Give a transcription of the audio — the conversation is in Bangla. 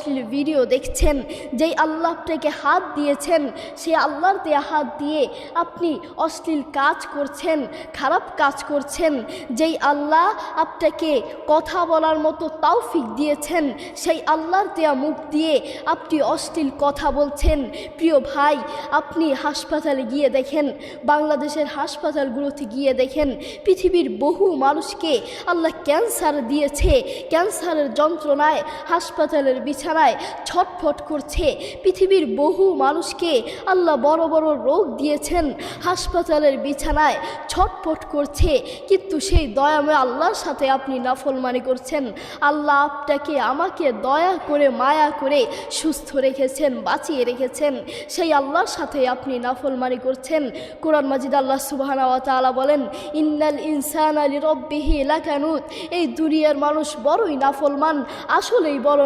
অশ্লীল ভিডিও দেখছেন, যেই আল্লাহ আপনাকে হাত দিয়েছেন সেই আল্লাহর দেয়া হাত দিয়ে আপনি অশ্লীল কাজ করছেন, খারাপ কাজ করছেন, যেই আল্লাহ আপনাকে কথা বলার মতো তৌফিক দিয়েছেন সেই আল্লাহর দেয়া মুখ দিয়ে আপনি অশ্লীল কথা বলছেন। প্রিয় ভাই, আপনি হাসপাতালে গিয়ে দেখেন, বাংলাদেশের হাসপাতালগুলোতে গিয়ে দেখেন, পৃথিবীর বহু মানুষকে আল্লাহ ক্যান্সার দিয়েছে, ক্যান্সারের যন্ত্রণায় হাসপাতালের বিছানায় ছটফট করছে। পৃথিবীর বহু মানুষকে আল্লাহ বড় বড় রোগ দিয়েছেন, হাসপাতালের বিছানায় ছটফট করছে, কিন্তু সেই দয়াময় আল্লাহর সাথে আপনি নাফরমানি করছেন। আল্লাহ আপনাকে আমাকে দয়া করে মায়া করে সুস্থ রেখেছেন, বাঁচিয়ে রেখেছেন, সেই আল্লাহর সাথে আপনি নাফরমানি করছেন। কোরআন মাজিদ আল্লাহ সুবহানাহু ওয়া তাআলা বলেন, ইন্নাল ইনসানা লিরাব্বিহি লাকানুত। এই দুনিয়ার মানুষ বড়ই নাফরমান, আসলেই বড়